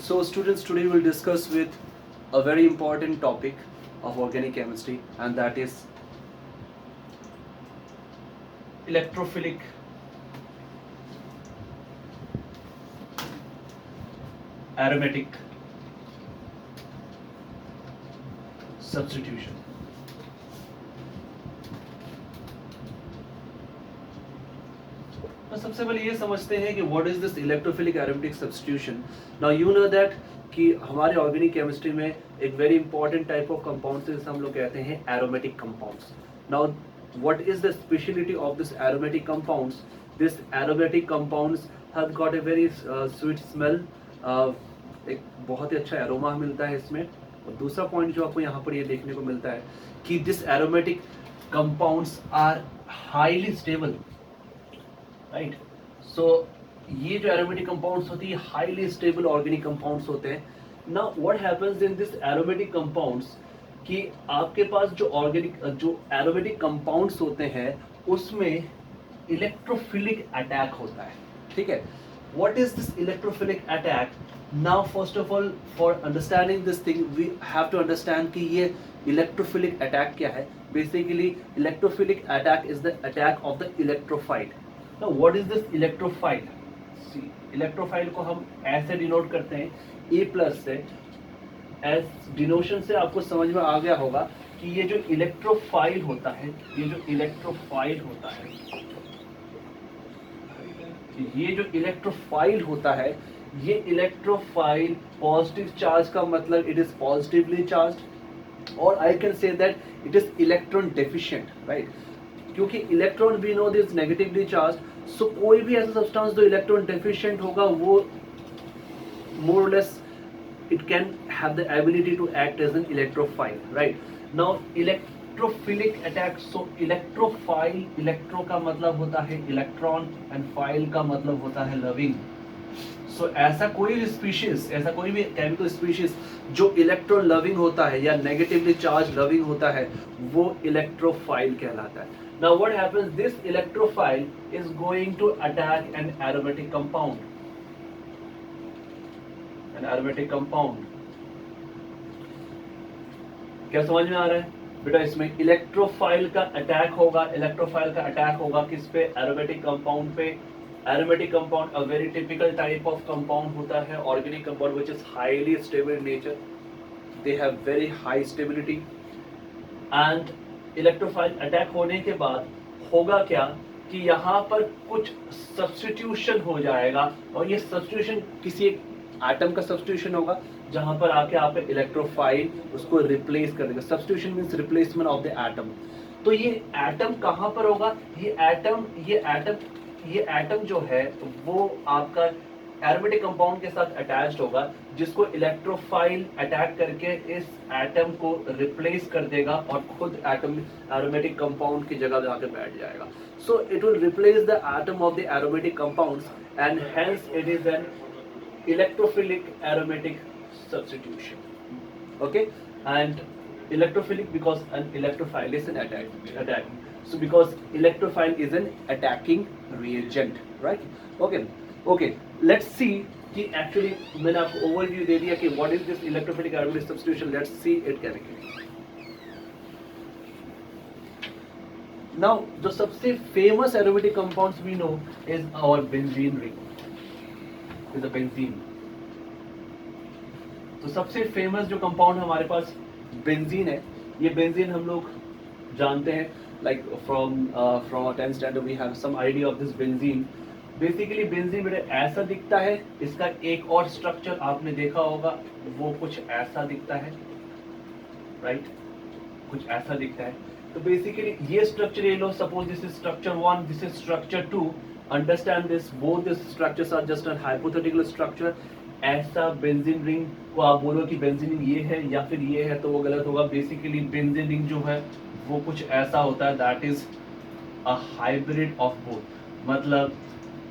So students, today we'll discuss with a very important topic of organic chemistry, and that is electrophilic aromatic substitution. तो सबसे पहले ये समझते हैं कि what is this electrophilic aromatic substitution. Now you know that कि हमारे organic chemistry में एक very important type of compounds जिसे हम लोग कहते हैं aromatic compounds. Now what is the speciality of this aromatic compounds? This aromatic compounds have got a very sweet smell. एक बहुत ही अच्छा एरोमा मिलता है इसमें. और दूसरा पॉइंट जो आपको यहाँ पर ये देखने को मिलता है कि this aromatic compounds are highly stable, right. So ये जो एरोमेटिक कंपाउंड्स होती है हाईली स्टेबल ऑर्गेनिक कंपाउंड्स होते हैं. Now what happens in this aromatic compounds कि आपके पास जो एरोमेटिक कंपाउंड्स होते हैं उसमें इलेक्ट्रोफिलिक अटैक होता है. ठीक है. What is this electrophilic attack? Now first of all, for understanding this thing we have to understand कि ये इलेक्ट्रोफिलिक अटैक क्या है. Basically electrophilic attack is the attack of the electrophile. Now, what is this electrophile? See, electrophile को हम ऐसे denote करते हैं A plus से. एस डिनोशन से आपको समझ में आ गया होगा कि ये जो इलेक्ट्रोफाइल होता है, ये जो इलेक्ट्रोफाइल होता है, ये जो इलेक्ट्रोफाइल होता है, ये इलेक्ट्रोफाइल पॉजिटिव चार्ज का मतलब इट इज पॉजिटिवली चार्ज, और I can say that it is electron deficient, right. क्योंकि electron we know this negatively charge, so कोई भी ऐसा सब्सटेंस जो इलेक्ट्रॉन डेफिशिएंट होगा वो मोर और less it can have the ability to act as an electrophile, right. Now electrophilic attack. So electrophile, electro का मतलब होता है इलेक्ट्रॉन एंड फाइल का मतलब होता है लविंग. सो ऐसा कोई भी स्पीशीज, ऐसा कोई भी केमिकल स्पीशीज जो इलेक्ट्रॉन लविंग होता है या नेगेटिवली चार्ज लविंग होता है वो इलेक्ट्रोफाइल कहलाता है. Now what happens? This electrophile is going to attack an aromatic compound. An aromatic compound. क्या समझ में आ रहा है बेटा? इसमें इलेक्ट्रोफाइल का अटैक होगा. इलेक्ट्रोफाइल का अटैक होगा किस पे? एरोमेटिक कंपाउंड पे. Aromatic compound a very typical type of compound होता है, organic compound which is highly stable in nature. They have very high stability. And electrophile attack होने के बाद होगा क्या कि यहाँ पर कुछ सब्स्टिट्यूशन हो जाएगा, और ये सब्स्टिट्यूशन किसी एक एटम का सब्स्टिट्यूशन होगा जहाँ पर आके आप इलेक्ट्रोफाइल उसको रिप्लेस कर देगा. Substitution means replacement of the atom. तो ये एटम कहाँ पर होगा? ये एटम जो है वो आपका एरोमेटिक कंपाउंड के साथ अटैच्ड होगा, जिसको इलेक्ट्रोफाइल अटैक करके इस एटम को रिप्लेस कर देगा और खुद एटम एरोमेटिक कंपाउंड की जगह जाकर बैठ जाएगा. So it will replace the atom of the aromatic compounds and hence it is an electrophilic aromatic substitution. Okay. And electrophilic because an electrophile is an attack. So because electrophile is an attacking reagent, right? Okay, let's see कि actually मैंने आपको overview दे दिया कि what is this electrophilic aromatic substitution. Let's see it chemically. Now जो सबसे famous aromatic compounds we know is our benzene ring. Is the benzene. तो सबसे famous जो compound हमारे पास बेंजीन है. ये बेंजीन हम लोग जानते हैं, like from 10th standard we have some idea of this benzene. Basically benzene मेरे ऐसा दिखता है. इसका एक और स्ट्रक्चर आपने देखा होगा, वो कुछ ऐसा दिखता है, राइट. कुछ ऐसा दिखता है. तो बेसिकली ये स्ट्रक्चर ये लो, suppose this is structure 1, this is structure 2. Understand this, both this structures are just an hypothetical structure. ऐसा बेंजीन रिंग को आप बोलो कि बेंजीन रिंग ये है या फिर ये है तो वो गलत होगा. बेसिकली बेंजीन रिंग जो है वो कुछ ऐसा होता है, that is a hybrid of both. मतलब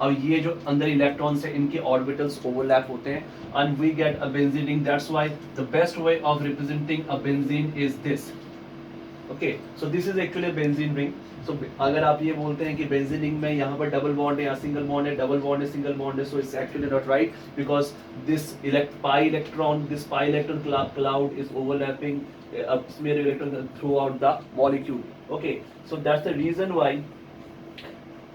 अब ये जो अंदर इलेक्ट्रॉन्स है इनके ऑर्बिटल्स ओवरलैप होते हैं and we get a benzene ring. That's why the best way of representing a benzene is this. Okay, so this is actually benzene ring. So अगर आप ये बोलते हैं कि बेंजीन रिंग में यहाँ पर डबल बॉन्ड है या सिंगल बॉन्ड है, डबल बॉन्ड है, सिंगल बॉन्ड है, so it's actually not right, because this pi electron cloud is overlapping a smear electron throughout the molecule. Okay, so that's the reason why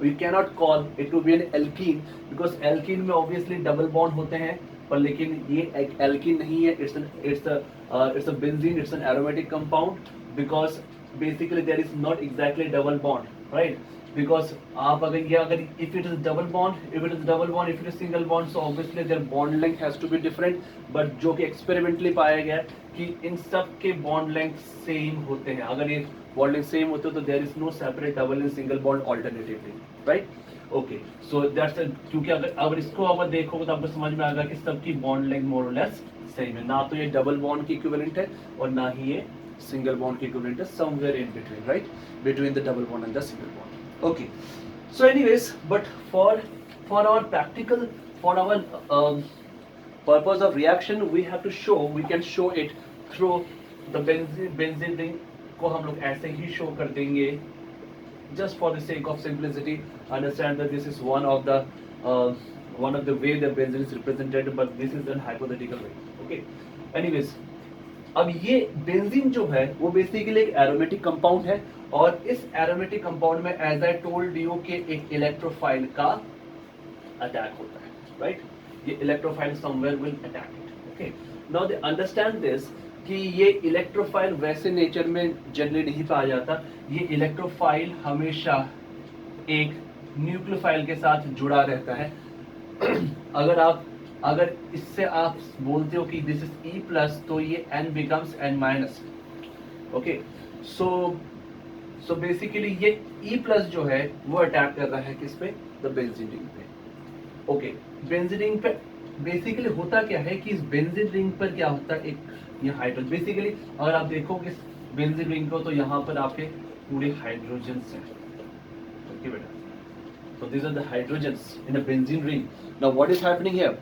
we cannot call it to be an alkene, because alkene में obviously double bond होते हैं, पर लेकिन ये एक alkene नहीं है. It's a benzene, it's an aromatic compound, because basically there is not exactly double bond, right? Because आप अगर if it is double bond, if it is single bond, so obviously their bond length has to be different. But जो कि experimentally पाया गया कि इन सब के bond length same होते हैं. अगर ये bond length same होते तो there is no separate double and single bond alternatively, right? Okay, so that's क्योंकि अगर इसको अगर देखोगे तो आपको समझ में आएगा कि सबकी bond length more or less same है. ना तो ये double bond की equivalent है और ना ही ये single bond की equivalent है, somewhere in between, right? Between the double bond and the single bond. Okay, so anyways, but for our practical, for our purpose of reaction, we can show it through the benzene ring को हम लोग ऐसे ही show कर देंगे, just for the sake of simplicity. Understand that this is one of the way the benzene is represented, but this is an hypothetical way. Okay, anyways, अब ये benzene जो है वो बेसिकली एक एरोमेटिक कंपाउंड है, और इस एरोमेटिक कंपाउंड में एज आई टोल्ड यू के एक इलेक्ट्रोफाइल का अटैक होता है, राइट? ये electrophile somewhere will attack it. Okay, now they understand this कि ये इलेक्ट्रोफाइल वैसे नेचर में जनरली नहीं पाया जाता. ये इलेक्ट्रोफाइल हमेशा एक न्यूक्लियोफाइल के साथ जुड़ा रहता है. अगर इससे आप बोलते हो कि दिस इज E प्लस, तो ये N becomes N minus. Okay, so basically ये E प्लस जो है वो अटैक कर रहा है किस पे? द बेंजीन रिंग पे. ओके, बेंजीन रिंग पे बेसिकली होता क्या है कि इस बेंजीन रिंग पर क्या होता है, एक ये हाइड्रोजन. बेसिकली अगर आप देखोगे इस बेंजीन रिंग को तो यहाँ पर आपके पूरे हाइड्रोजन्स हैं. ओके बेटा, so these are the hydrogens in a benzene ring. Now what is happening here?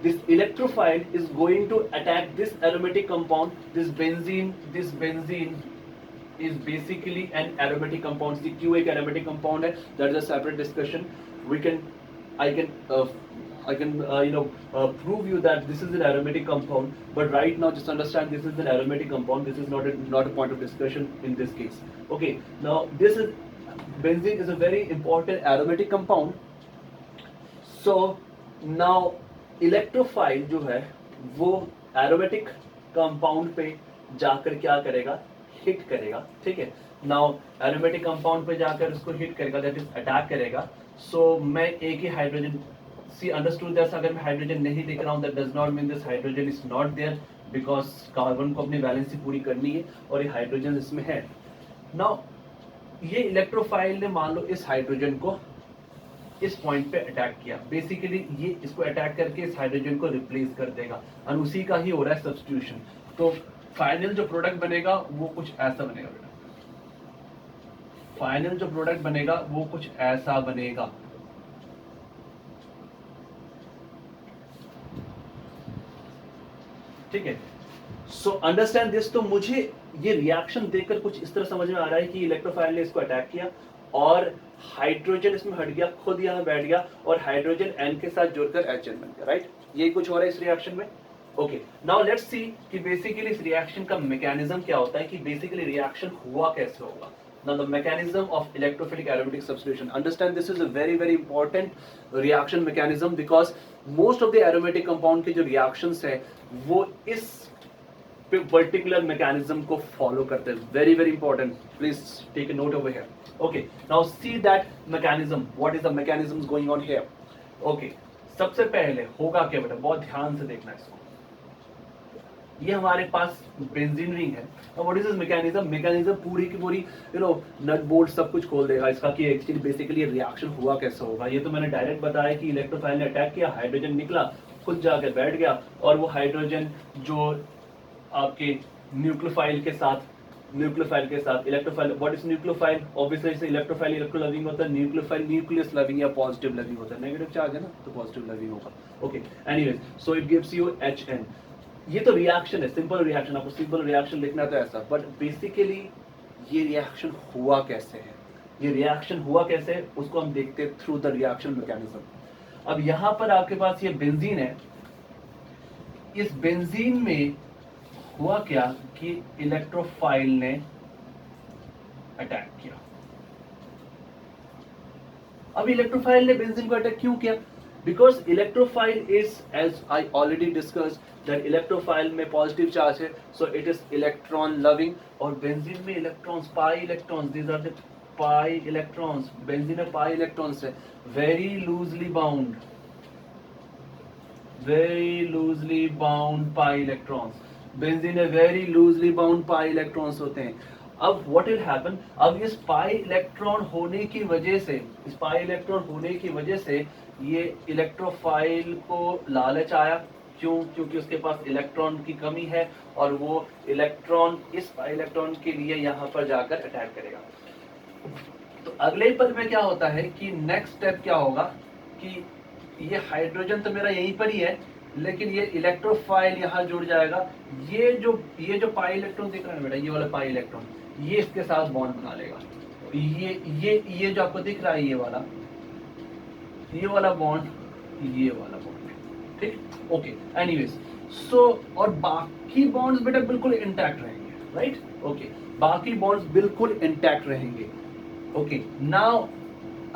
This electrophile is going to attack this aromatic compound. This benzene is basically an aromatic compound. The Q एक aromatic compound है. That is a separate discussion. I can prove you that this is an aromatic compound. But right now, just understand this is an aromatic compound. This is not a point of discussion in this case. Okay. Now benzene is a very important aromatic compound. So now electrophile जो है वो aromatic compound पे जाकर क्या करेगा? Hit करेगा. ठीक है, नाउ एरोमेटिक कंपाउंड पे जाकर उसको हिट करेगा, दैट इज अटैक करेगा. सो मैं एक ही हाइड्रोजन, सी अंडरस्टूड दैट, अगर मैं हाइड्रोजन नहीं दिख रहा हूँ that does not mean this hydrogen is not there, because carbon को अपनी वैलेंसी पूरी करनी है और ये हाइड्रोजन इसमें है. नाउ ये इलेक्ट्रोफाइल ने मान लो इस हाइड्रोजन को इस पॉइंट पे अटैक किया. बेसिकली ये इसको अटैक करके इस हाइड्रोजन को रिप्लेस कर देगा, और उसी का ही हो रहा है सब्स्टिट्यूशन. तो फाइनल जो प्रोडक्ट बनेगा वो कुछ ऐसा बनेगा बेटा. फाइनल जो प्रोडक्ट बनेगा वो कुछ ऐसा बनेगा. ठीक है, सो अंडरस्टैंड दिस. तो मुझे ये रिएक्शन देखकर कुछ इस तरह समझ में आ रहा है कि इलेक्ट्रोफाइल ने इसको अटैक किया और हाइड्रोजन इसमें हट गया, खुद यहाँ बैठ गया और हाइड्रोजन N के साथ जुड़कर HN बन गया. राइट, यही कुछ हो रहा है इस रिएक्शन में. ओके, नाउ लेट्स सी कि बेसिकली इस रिएक्शन का मैकेनिज्म क्या होता है, कि बेसिकली रिएक्शन हुआ कैसे होगा. Now the mechanism of electrophilic aromatic substitution. Understand this is a very very important reaction mechanism, because most of the aromatic compound के जो reactions हैं वो इस particular mechanism को follow करते हैं. Very very important. Please take a note over here. Okay. Now see that mechanism. What is the mechanism going on here? Okay. सबसे पहले होगा क्या बेटा, बहुत ध्यान से देखना इसको. ये हमारे पास बेंजीन रिंग है. और what is this mechanism? Mechanism पूरी की पूरी नट बोल्ट सब कुछ खोल देगा इसका कि एक्चुअली बेसिकली रिएक्शन हुआ कैसे होगा. ये तो मैंने डायरेक्ट बताया कि इलेक्ट्रोफाइल ने अटैक किया, हाइड्रोजन निकला, खुद जाकर बैठ गया, और वो हाइड्रोजन जो आपके न्यूक्लियोफाइल के साथ electrophile. What is nucleophile? Obviously जैसे इलेक्ट्रोफाइल इलेक्ट्रो लविंग होता है, न्यूक्लियोफाइल न्यूक्लियस लविंग या पॉजिटिव लविंग होता है. नेगेटिव चार्ज है ना, तो पॉजिटिव लविंग होगा. Okay, anyways, so it gives you HN. ये तो रिएक्शन है, सिंपल रिएक्शन, आपको सिंपल रिएक्शन लिखना तो ऐसा, बट बेसिकली ये रिएक्शन हुआ कैसे है, ये रिएक्शन हुआ कैसे है उसको हम देखते हैं थ्रू द रिएक्शन मैकेनिज्म। अब यहाँ पर आपके पास ये बेंजीन है, इस बेंजीन में हुआ क्या कि इलेक्ट्रोफाइल ने अटैक किया। अब इलेक्ट्रोफाइल ने बेंजीन को अटैक क्यों किया? Because electrophile is, as I already discuss, that electrophile में पॉजिटिव चार्ज है, so it is electron loving, और बेंजीन में electrons, pi electrons, these are the pi electrons, benzene में पाई इलेक्ट्रॉन्स है, very loosely bound, very loosely bound pi electrons, benzene में very loosely bound pi electrons होते हैं। अब what will happen, अब इस pi इलेक्ट्रॉन होने की वजह से, इस pi इलेक्ट्रॉन होने की वजह से ये इलेक्ट्रोफाइल को लालच आया, क्यों? क्योंकि उसके पास इलेक्ट्रॉन की कमी है और वो इलेक्ट्रॉन इस pi इलेक्ट्रॉन के लिए यहाँ पर जाकर अटैक करेगा। तो अगले पल में क्या होता है कि नेक्स्ट स्टेप क्या होगा कि ये हाइड्रोजन तो मेरा यहीं पर ही है, लेकिन ये इलेक्ट्रोफाइल यहाँ जुड़ जाएगा, ये जो पाई इलेक्ट्रॉन दिख रहा है बेटा, ये वाला पाई इलेक्ट्रॉन, ये इसके साथ बॉन्ड बना लेगा, ये जो आपको दिख रहा है, ये वाला बॉन्ड, ये वाला बॉन्ड, ठीक, ओके। एनीवेज, सो और बाकी बॉन्ड्स बेटा बिल्कुल इंटैक्ट रहेंगे, राइट, ओके, बाकी बॉन्ड्स बिल्कुल इंटैक्ट रहेंगे, ओके। नाउ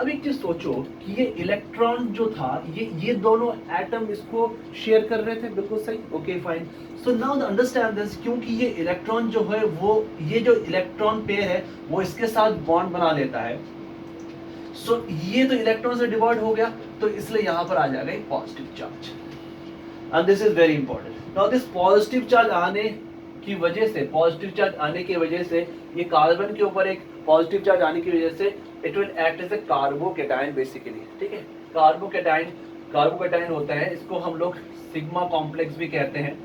अब एक चीज सोचो कि ये इलेक्ट्रॉन जो था, ये दोनों एटम इसको शेयर कर रहे थे, बिल्कुल सही, okay fine. So now understand this, क्योंकि ये इलेक्ट्रॉन जो है वो, ये जो इलेक्ट्रॉन पेयर है वो इसके साथ बॉन्ड बना लेता है, सो ये तो इलेक्ट्रॉन से डिवाइड हो गया, तो इसलिए यहां पर आ जाएगा एक positive charge, and this is very important. Now this positive charge आने की वजह से, पॉजिटिव चार्ज आने की वजह से, ये कार्बन के ऊपर एक पॉजिटिव चार्ज आने की वजह से it will act as a carbocation basically, ठीक है। कार्बोकैटायन होता है, इसको हम लोग सिग्मा कॉम्प्लेक्स भी कहते हैं,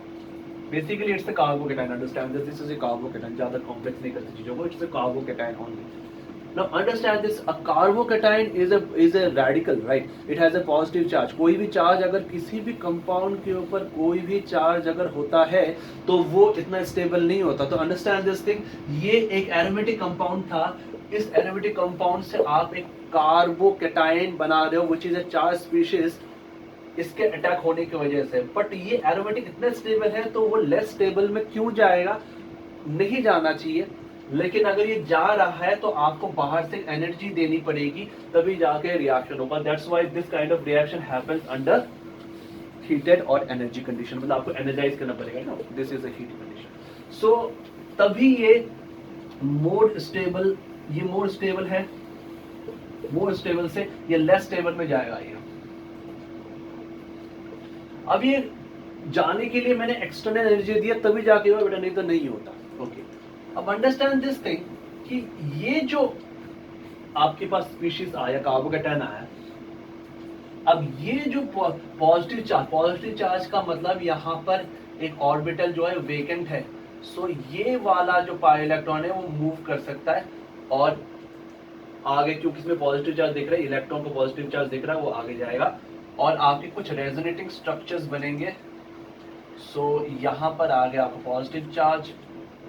basically it's a carbocation, understand this is a carbocation, ज्यादा कॉम्प्लेक्स नहीं करते चीजों को, it's a carbocation only. Now understand this, a carbocation is a radical, right? It has a positive charge. कोई भी चार्ज अगर किसी भी कंपाउंड के ऊपर कोई भी चार्ज अगर होता है तो वो इतना स्टेबल नहीं होता। तो अंडरस्टैंड दिस थिंग, ये एक एरोमेटिक कंपाउंड था, इस एरोमेटिक कंपाउंड से आप एक कार्बोकैटायन बना रहे हो, which is a charge species, इसके अटैक होने की वजह से। बट ये एरोमेटिक इतना स्टेबल है तो वो लेस स्टेबल में क्यों जाएगा? नहीं जाना चाहिए, लेकिन अगर ये जा रहा है तो आपको बाहर से एनर्जी देनी पड़ेगी, तभी जाके रिएक्शन होगा। That's why this kind of reaction happens under heated और एनर्जी कंडीशन, मतलब आपको एनर्जाइज करना पड़ेगा ना, this is a heat condition. So तभी ये मोर स्टेबल, ये मोर स्टेबल है, मोर स्टेबल से ये लेस स्टेबल में जाएगा। ये अब ये जाने के लिए मैंने एक्सटर्नल एनर्जी दिया तभी जाके हुआ बेटा, नहीं तो नहीं होता, ओके। अब अंडरस्टैंड दिस थिंग कि ये जो आपके पास स्पीशीज आया, कार्बोकैटायन आया, अब ये जो पॉजिटिव चार्ज का मतलब यहाँ पर एक ऑर्बिटल जो है वेकेंट है, सो ये वाला जो पाई इलेक्ट्रॉन है वो मूव कर सकता है और आगे, क्योंकि इसमें पॉजिटिव चार्ज दिख रहा है, इलेक्ट्रॉन को पॉजिटिव चार्ज दिख रहा है, वो आगे जाएगा और आपके कुछ रेजोनेटिंग स्ट्रक्चर्स बनेंगे। सो यहाँ पर आ गया आपका पॉजिटिव चार्ज,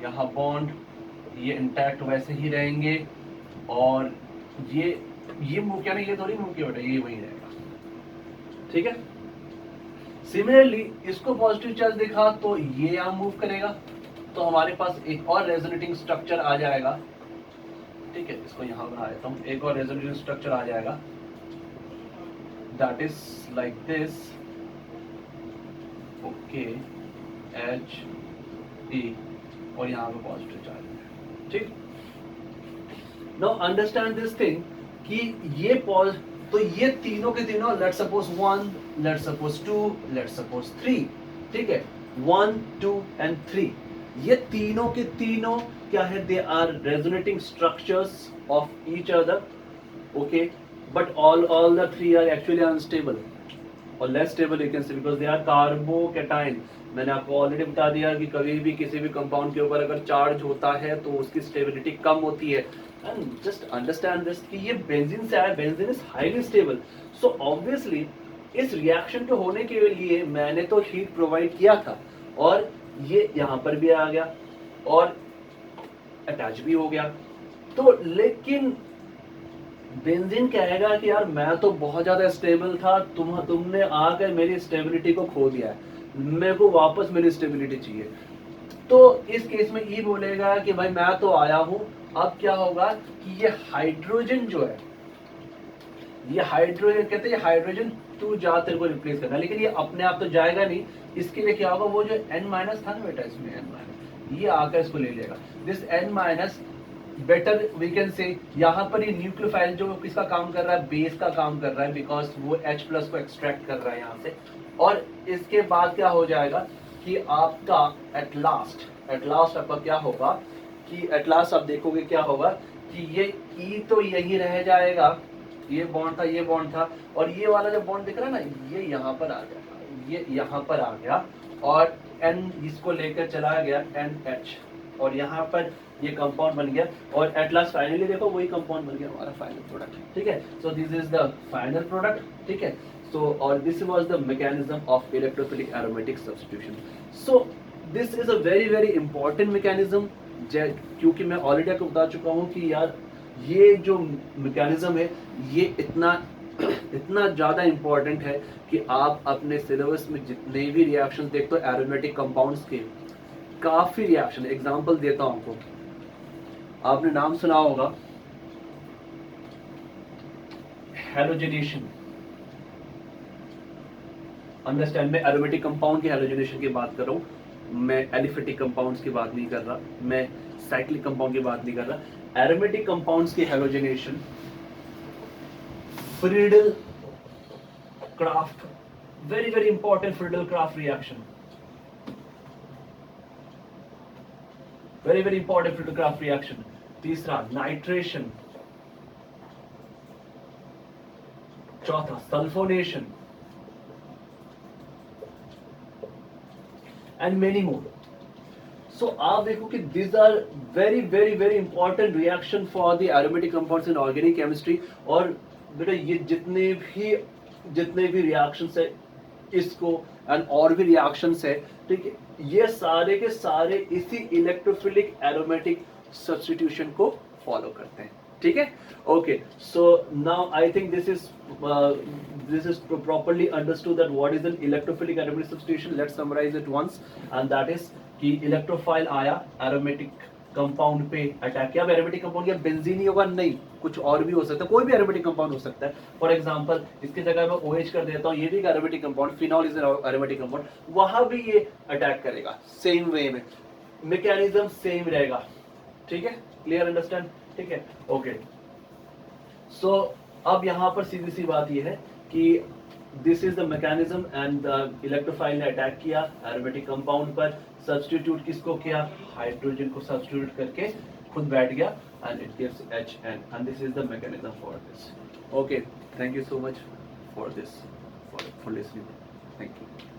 यहाँ बॉन्ड, ये इंटैक्ट वैसे ही रहेंगे और ये मूव किया ना, ये थोड़ी मूव किया बेटा, ये वही रहेगा, ठीक है। सिमिलरली इसको पॉजिटिव चार्ज देखा तो ये यहाँ मूव करेगा, तो हमारे पास एक और रेजोनेटिंग स्ट्रक्चर आ जाएगा, ठीक है। इसको यहाँ बना देता हूँ, एक और रेजोनेटिंग स्ट्रक्चर आ जाएगा, that is like this, okay, H E, और यहाँ पे पॉजिटिव चार्ज है, ठीक। नाउ अंडरस्टैंड दिस थिंग कि ये तो ये तीनों के तीनों, let's suppose 1, let's suppose 2, let's suppose 3, ठीक है, 1, 2 एंड 3, ये तीनों के तीनों क्या है? They are resonating structures of each other, okay, but all the three are actually unstable or less stable, you can say, because they are carbocation. मैंने आपको ऑलरेडी बता दिया कि कभी भी किसी भी कंपाउंड के ऊपर अगर चार्ज होता है तो उसकी स्टेबिलिटी कम होती है। एंड जस्ट अंडरस्टैंड दिस कि ये बेंजीन से आया, benzene is highly stable, so obviously इस रिएक्शन के होने के लिए मैंने तो हीट प्रोवाइड किया था, और ये यहाँ पर भी आ गया और अटैच भी हो गया। तो लेकिन बेंजीन कहेगा कि यार मैं तो बहुत ज्यादा स्टेबल था, तुमने आकर मेरी स्टेबिलिटी को खो दिया है, मेरे को वापस मेरी स्टेबिलिटी चाहिए। तो इस केस में ई बोलेगा कि भाई मैं तो आया हूं, अब क्या होगा कि ये हाइड्रोजन जो है, ये हाइड्रोजन कहते हैं हाइड्रोजन तू जा, तेरे को रिप्लेस करना है, लेकिन ये अपने आप तो जाएगा नहीं। इसके लिए क्या होगा, वो जो n माइनस था ना बेटा, इसमें n माइनस, ये आकर इसको ले लेगा। This n minus better we can say, यहाँ पर ये न्यूक्लियोफाइल जो किसका काम कर रहा है, बेस का काम कर रहा है, बिकॉज वो H प्लस को एक्सट्रैक्ट कर रहा है यहाँ से। और इसके बाद क्या हो जाएगा कि आपका एट लास्ट आपका क्या होगा कि एट लास्ट आप देखोगे क्या होगा कि ये E तो यही रह जाएगा, ये बॉन्ड था, ये बॉन्ड था, और ये वाला जो बॉन्ड दिख रहा है ना, ये यहाँ पर आ गया, ये यहाँ पर आ गया, और N इसको लेकर चला गया NH, और यहाँ पर ये कंपाउंड बन गया, और एट लास्ट फाइनली देखो वही कंपाउंड बन गया हमारा फाइनल प्रोडक्ट। ठीक है, सो this is the final product. ठीक है, सो और this was the mechanism of electrophilic aromatic substitution. So this is a very very important mechanism, क्योंकि मैं ऑलरेडी आपको बता चुका हूँ कि यार ये जो मैकेनिज्म है ये इतना ज़्यादा इम्पॉर्टेंट है कि आप अपने सिलेबस में जितने भी रिएक्शन देखते हो एरोमेटिक कंपाउंड्स के, काफ़ी रिएक्शन, एग्जांपल देता हूँ आपको, आपने नाम सुना होगा हैलोजिनेशन। अंडरस्टैंड, मैं एरोमेटिक कंपाउंड के हैलोजिनेशन की बात कर रहा हूँ, मैं एलिफेटिक कंपाउंड्स की बात नहीं कर रहा, मैं साइक्लिक कंपाउंड की बात नहीं कर रहा। एरोमेटिक कंपाउंड्स की halogenation, Friedel craft, very very important Friedel craft reaction, very very important Friedel craft reaction. तीसरा नाइट्रेशन, चौथा सल्फोनेशन, एंड मेनी मोर। सो आप देखो कि these are very very very important reaction for the aromatic compounds in organic chemistry। और बेटा ये जितने भी रिएक्शंस है इसको एंड और भी रिएक्शंस है, ठीक है, ये सारे के सारे इसी इलेक्ट्रोफिलिक एरोमेटिक सब्स्टिट्यूशन को फॉलो करते हैं। ठीक है, okay, so now I think this is properly understood that what is an electrophilic aromatic substitution. Let's summarize it once, and that is कि इलेक्ट्रोफाइल आया एरोमेटिक कंपाउंड पे अटैक किया। अब एरोमेटिक कंपाउंड या बेंजीन ही होगा, नहीं, कुछ और भी हो सकता है, कोई भी एरोमेटिक कंपाउंड हो सकता है। फॉर एग्जांपल इसकी जगह मैं OH कर देता हूँ, ये भी एक aromatic compound, phenol is an aromatic compound, वहां भी ये अटैक करेगा सेम वे में, मैकेनिज्म सेम रहेगा। ठीक है, क्लियर, अंडरस्टैंड? ठीक है, ओके। सो अब यहाँ पर सीधी सी बात ये है कि this is the mechanism and electrophile ने अटैक किया एरोमेटिक कंपाउंड पर, सब्स्टिट्यूट किसको किया, हाइड्रोजन को सब्स्टिट्यूट करके खुद बैठ गया, and it gives HN, and this is the mechanism for this. Okay, thank you so much for this, for listening, thank you.